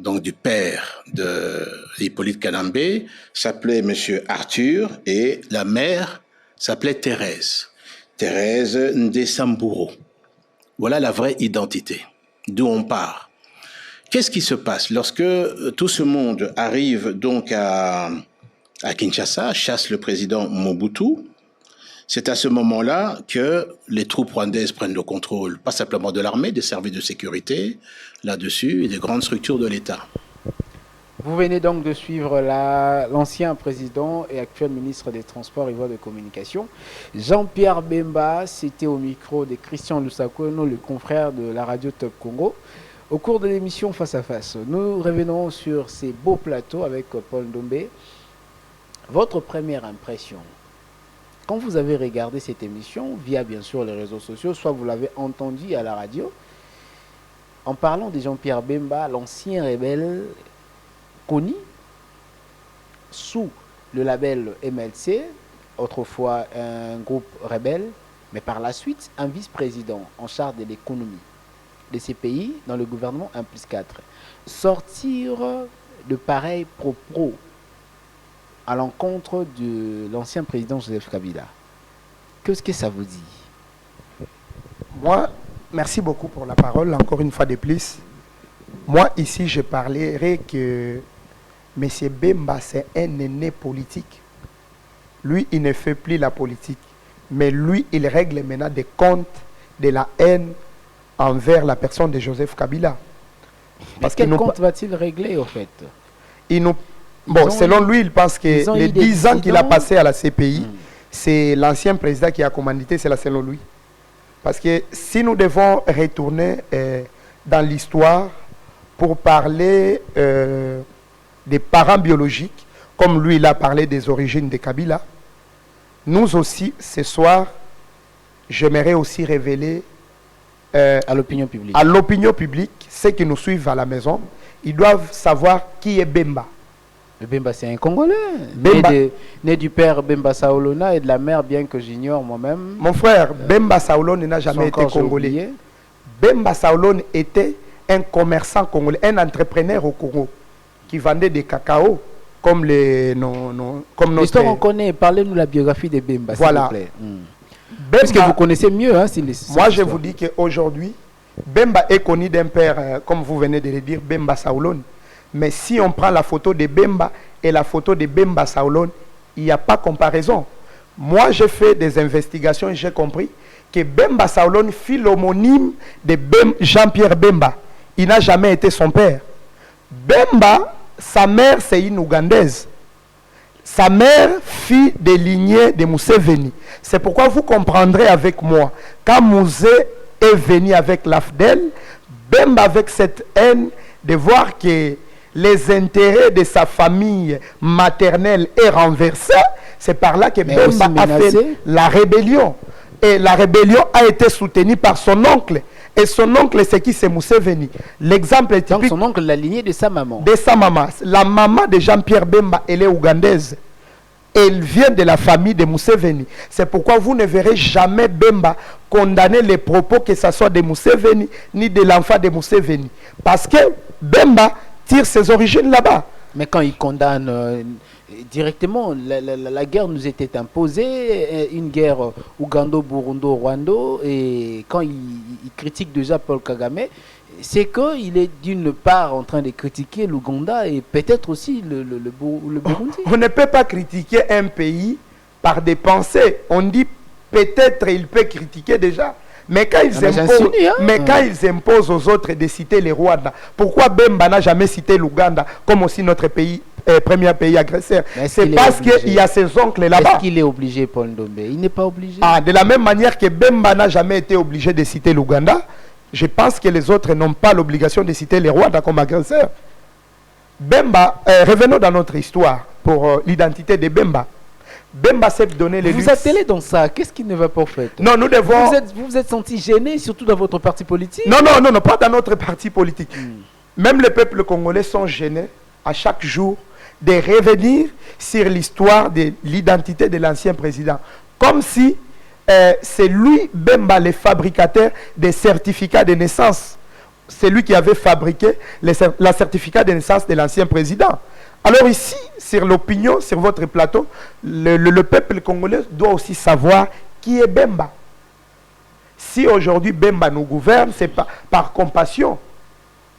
donc du père de Hippolyte Kanambe, s'appelait Monsieur Arthur, et la mère s'appelait Thérèse Ndesamburo. Voilà la vraie identité, d'où on part. Qu'est-ce qui se passe lorsque tout ce monde arrive donc à Kinshasa, chasse le président Mobutu? C'est à ce moment-là que les troupes rwandaises prennent le contrôle, pas simplement de l'armée, des services de sécurité, là-dessus, et des grandes structures de l'État. Vous venez donc de suivre l'ancien président et actuel ministre des Transports et Voies de Communication, Jean-Pierre Bemba, cité au micro de Christian Lusakono, le confrère de la radio Top Congo. Au cours de l'émission Face à Face, nous revenons sur ces beaux plateaux avec Paul Ndombe. Votre première impression, quand vous avez regardé cette émission, via bien sûr les réseaux sociaux, soit vous l'avez entendu à la radio, en parlant de Jean-Pierre Bemba, l'ancien rebelle connu sous le label MLC, autrefois un groupe rebelle, mais par la suite un vice-président en charge de l'économie de ces pays dans le gouvernement 1+4. Sortir de pareils propos à l'encontre de l'ancien président Joseph Kabila, qu'est-ce que ça vous dit? Moi, merci beaucoup pour la parole, encore une fois de plus. Moi, ici, je parlerai que M. Bemba, c'est un aîné politique. Lui, il ne fait plus la politique. Mais lui, il règle maintenant des comptes de la haine envers la personne de Joseph Kabila. Parce quel compte va-t-il régler, au fait? Bon, selon lui, il pense que les 10 ans qu'il a passé à la CPI, c'est l'ancien président qui a commandité, c'est là selon lui. Parce que si nous devons retourner dans l'histoire pour parler des parents biologiques, comme lui, il a parlé des origines de Kabila, nous aussi, ce soir, j'aimerais aussi révéler à l'opinion publique. À l'opinion publique, ceux qui nous suivent à la maison, ils doivent savoir qui est Bemba. Bemba, c'est un Congolais, né du père Bemba Saolona et de la mère, bien que j'ignore moi-même. Mon frère, Bemba Saolona n'a jamais été congolais. Bemba Saolona était un commerçant congolais, un entrepreneur au Congo, qui vendait des cacao, comme comme l'histoire on connaît, parlez-nous de la biographie de Bemba, voilà. s'il vous plaît. Parce que vous connaissez mieux. Hein, moi, je vous dis qu'aujourd'hui, Bemba est connu d'un père, comme vous venez de le dire, Bemba Saolona. Mais si on prend la photo de Bemba et la photo de Bemba Saolona, il n'y a pas comparaison. Moi, j'ai fait des investigations et j'ai compris que Bemba Saolone fut l'homonyme de Jean-Pierre Bemba. Il n'a jamais été son père. Bemba, sa mère, c'est une Ougandaise. Sa mère, fille des lignées de Museveni. C'est pourquoi vous comprendrez avec moi, quand Mouzé est venu avec l'AFDEL, Bemba avec cette haine de voir que les intérêts de sa famille maternelle est renversés, c'est par là que Bemba a fait la rébellion. Et la rébellion a été soutenue par son oncle. Et son oncle, c'est qui? C'est Museveni. L'exemple est typique. Donc son oncle, la lignée de sa maman. De sa maman. La maman de Jean-Pierre Bemba, elle est ougandaise. Elle vient de la famille de Museveni. C'est pourquoi vous ne verrez jamais Bemba condamner les propos, que ce soit de Museveni, ni de l'enfant de Museveni. Parce que Bemba tire ses origines là-bas. Mais quand il condamne directement, la guerre nous était imposée, une guerre Ougando-Burundo-Rwando, et quand il critique déjà Paul Kagame, c'est qu'il est d'une part en train de critiquer l'Ouganda et peut-être aussi le Burundi. On ne peut pas critiquer un pays par des pensées. On dit peut-être il peut critiquer déjà. Mais quand ils imposent aux autres de citer les Rwanda, pourquoi Bemba n'a jamais cité l'Ouganda comme aussi notre pays, premier pays agresseur? C'est parce qu'il y a ses oncles là-bas. Est-ce qu'il est obligé, Paul Ndombe? Il n'est pas obligé. De la même manière que Bemba n'a jamais été obligé de citer l'Ouganda, je pense que les autres n'ont pas l'obligation de citer les Rwanda comme agresseurs. Bemba, revenons dans notre histoire pour l'identité de Bemba. Bemba s'est donné les luttes. Vous attelez dans ça. Qu'est-ce qui ne va pas en fait? Non, nous devons... Vous êtes senti gêné, surtout dans votre parti politique? Non, pas dans notre parti politique. Même les peuples congolais sont gênés à chaque jour de revenir sur l'histoire de l'identité de l'ancien président. Comme si c'est lui, Bemba, le fabricateur des certificats de naissance. C'est lui qui avait fabriqué la certificat de naissance de l'ancien président. Alors ici, sur l'opinion, sur votre plateau, le peuple congolais doit aussi savoir qui est Bemba. Si aujourd'hui Bemba nous gouverne, c'est par compassion.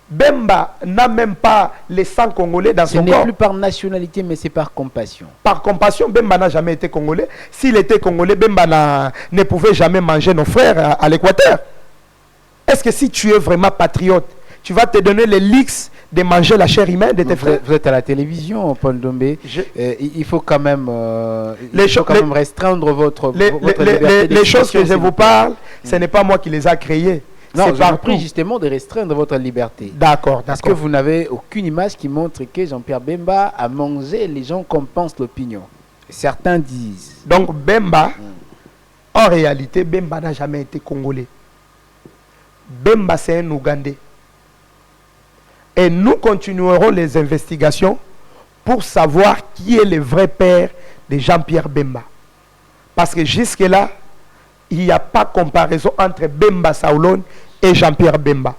Bemba n'a même pas les sang congolais dans son corps. Ce n'est plus par nationalité, mais c'est par compassion. Par compassion, Bemba n'a jamais été congolais. S'il était congolais, Bemba ne pouvait jamais manger nos frères à l'Équateur. Est-ce que si tu es vraiment patriote, tu vas te donner les leaks de manger la chair humaine de tes frères? Vous êtes à la télévision, Paul Ndombe. Il faut quand même, restreindre votre liberté. Les choses que je vous parle, ce n'est pas moi qui les a créées. Non, je vous prie justement de restreindre votre liberté. D'accord. Parce que vous n'avez aucune image qui montre que Jean-Pierre Bemba a mangé les gens comme pense l'opinion. Certains disent. Donc Bemba, en réalité, Bemba n'a jamais été congolais. Bemba, c'est un Ougandais. Et nous continuerons les investigations pour savoir qui est le vrai père de Jean-Pierre Bemba. Parce que jusque-là, il n'y a pas comparaison entre Bemba Saolone et Jean-Pierre Bemba.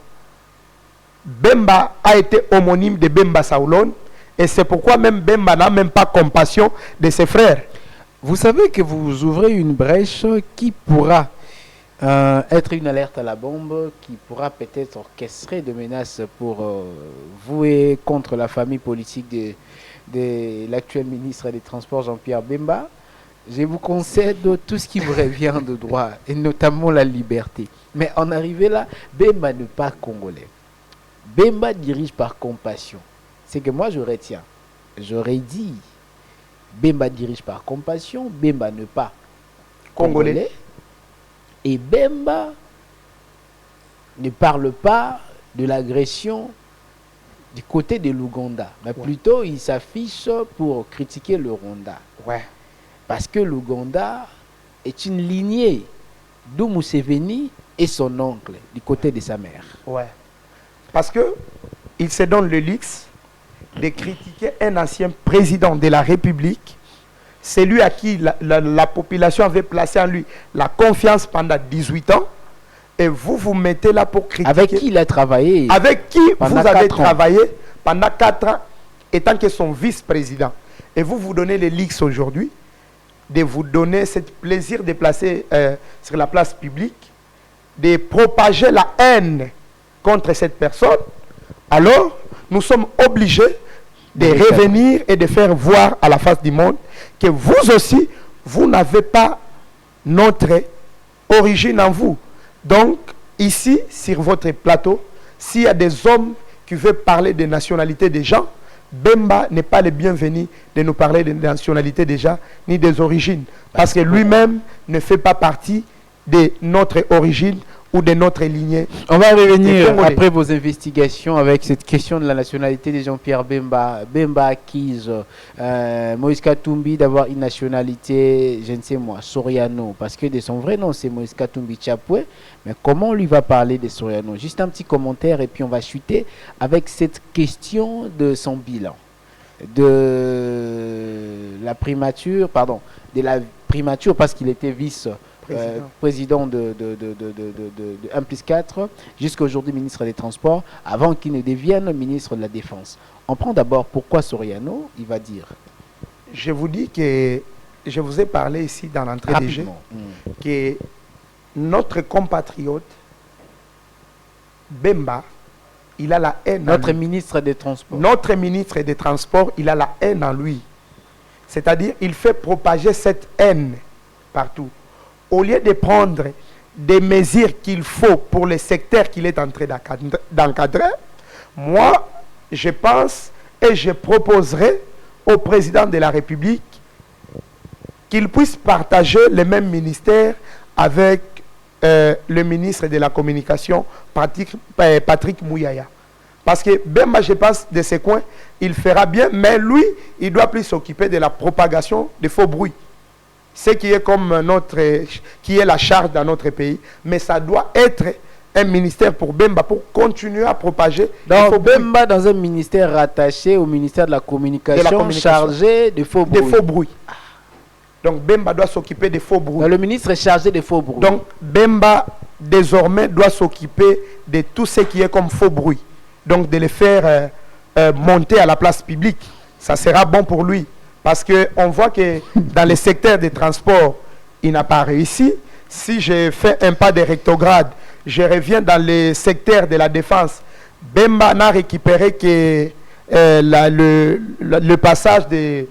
Bemba a été homonyme de Bemba Saolone et c'est pourquoi même Bemba n'a même pas compassion de ses frères. Vous savez que vous ouvrez une brèche qui pourra être une alerte à la bombe, qui pourra peut-être orchestrer de menaces pour vouer contre la famille politique de l'actuel ministre des Transports, Jean-Pierre Bemba. Je vous concède tout ce qui vous revient de droit, et notamment la liberté. Mais en arrivé là, Bemba n'est pas congolais. Bemba dirige par compassion. C'est que moi je retiens. J'aurais dit, Bemba dirige par compassion, Bemba n'est pas congolais. Et Bemba ne parle pas de l'agression du côté de l'Ouganda, mais plutôt il s'affiche pour critiquer le Rwanda. Parce que l'Ouganda est une lignée d'où Museveni et son oncle, du côté de sa mère. Parce que il se donne le luxe de critiquer un ancien président de la République. C'est lui à qui la population avait placé en lui la confiance pendant 18 ans. Et vous vous mettez là pour critiquer. Avec qui il a travaillé? Avec qui vous avez travaillé pendant 4 ans, étant que son vice-président. Et vous donnez les leaks aujourd'hui, de vous donner ce plaisir de placer sur la place publique, de propager la haine contre cette personne. Alors, nous sommes obligés de revenir et de faire voir à la face du monde que vous aussi, vous n'avez pas notre origine en vous. Donc, ici, sur votre plateau, s'il y a des hommes qui veulent parler des nationalités des gens, Bemba n'est pas le bienvenu de nous parler des nationalités des gens, ni des origines. Parce que lui-même ne fait pas partie de notre origine ou de notre lignée. On va revenir après vos investigations avec cette question de la nationalité de Jean-Pierre Bemba. Bemba acquise Moïse Katumbi d'avoir une nationalité, je ne sais moi, Soriano, parce que de son vrai nom c'est Moïse Katumbi Chapoué. Mais comment on lui va parler de Soriano? Juste un petit commentaire et puis on va chuter avec cette question de son bilan, de la primature, pardon, de la primature parce qu'il était vice-président de 1+4, jusqu'à aujourd'hui ministre des Transports, avant qu'il ne devienne ministre de la Défense. On prend d'abord pourquoi Soriano, il va dire. Je vous dis que je vous ai parlé ici dans l'entrée des jeux que notre compatriote Bemba, il a la haine. Notre ministre des Transports. Notre ministre des Transports, il a la haine en lui. C'est-à-dire, il fait propager cette haine partout. Au lieu de prendre des mesures qu'il faut pour le secteur qu'il est en train d'encadrer, moi, je pense et je proposerai au président de la République qu'il puisse partager le même ministère avec le ministre de la Communication, Patrick Mouyaya. Parce que Bemba, je pense, de ce coin, il fera bien, mais lui, il doit plus s'occuper de la propagation des faux bruits. Ce qui est comme qui est la charge dans notre pays, mais ça doit être un ministère pour Bemba, pour continuer à propager. Donc Bemba dans un ministère rattaché au ministère de la Communication, chargé des faux bruits. Des faux bruits. Donc Bemba doit s'occuper des faux bruits. Donc, le ministre est chargé des faux bruits. Donc Bemba, désormais, doit s'occuper de tout ce qui est comme faux bruits. Donc de les faire monter à la place publique. Ça sera bon pour lui. Parce qu'on voit que dans le secteur des transports, il n'a pas réussi. Si je fais un pas de rétrograde, je reviens dans le secteur de la défense. Bemba n'a récupéré que le passage des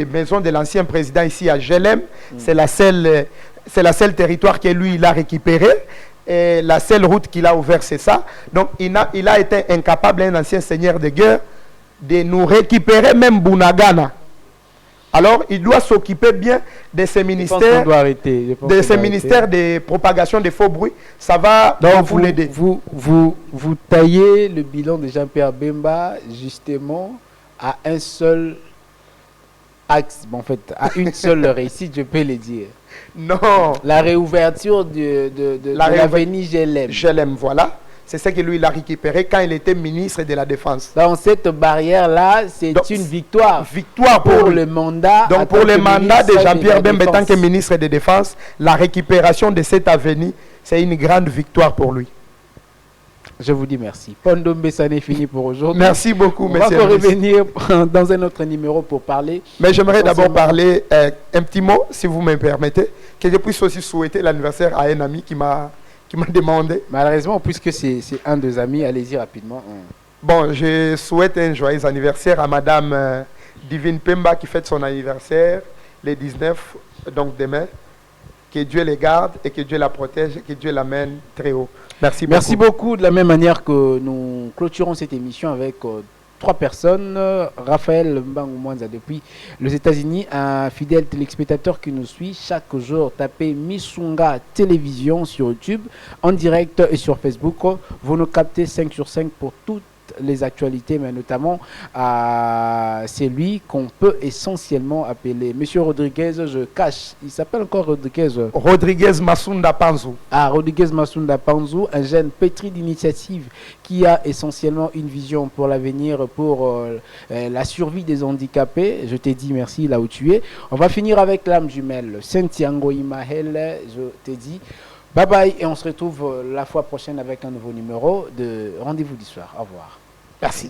maisons de l'ancien président ici à Gelem. C'est la seule territoire que lui, il a récupéré. Et la seule route qu'il a ouverte, c'est ça. Donc, il a été incapable, un ancien seigneur de guerre, de nous récupérer même Bunagana. Alors, il doit s'occuper bien de ces ministères, de propagation des faux bruits. Ça va vous l'aider. Vous taillez le bilan de Jean-Pierre Bemba justement à un seul axe, en fait, à une seule réussite, je peux le dire. Non. La réouverture de l'avenue Gelem. Gelem, voilà. C'est ce que lui, il a récupéré quand il était ministre de la Défense. Dans cette barrière-là, c'est une victoire. Victoire pour le mandat. Donc, pour le mandat de Jean-Pierre Bemba en tant que ministre de Défense, la récupération de cette avenue, c'est une grande victoire pour lui. Je vous dis merci. Pondombe, ça n'est fini pour aujourd'hui. Merci beaucoup, monsieur. On va revenir dans un autre numéro pour parler. Mais j'aimerais d'abord parler un petit mot, si vous me permettez, que je puisse aussi souhaiter l'anniversaire à un ami qui m'a demandé. Malheureusement, puisque c'est un de nos amis, allez-y rapidement. Bon, je souhaite un joyeux anniversaire à Madame Divine Pemba qui fête son anniversaire le 19, donc demain. Que Dieu les garde et que Dieu la protège et que Dieu l'amène très haut. Merci beaucoup. Merci beaucoup. De la même manière que nous clôturons cette émission avec 3 personnes. Raphaël Mbangou-Mwanza depuis les États-Unis, un fidèle téléspectateur qui nous suit chaque jour. Tapez Misunga Télévision sur YouTube, en direct et sur Facebook. Vous nous captez 5 sur 5 pour toutes les actualités, mais notamment c'est lui qu'on peut essentiellement appeler Monsieur Rodriguez. Je cache, il s'appelle encore Rodriguez. Rodriguez Masunda Panzou. Ah, Rodriguez Masunda Panzou, un jeune pétri d'initiative qui a essentiellement une vision pour l'avenir, pour la survie des handicapés. Je t'ai dit merci là où tu es. On va finir avec l'âme jumelle Saint-Yango Imahel. Je t'ai dit bye bye et on se retrouve la fois prochaine avec un nouveau numéro de Rendez-vous du soir. Au revoir. Merci.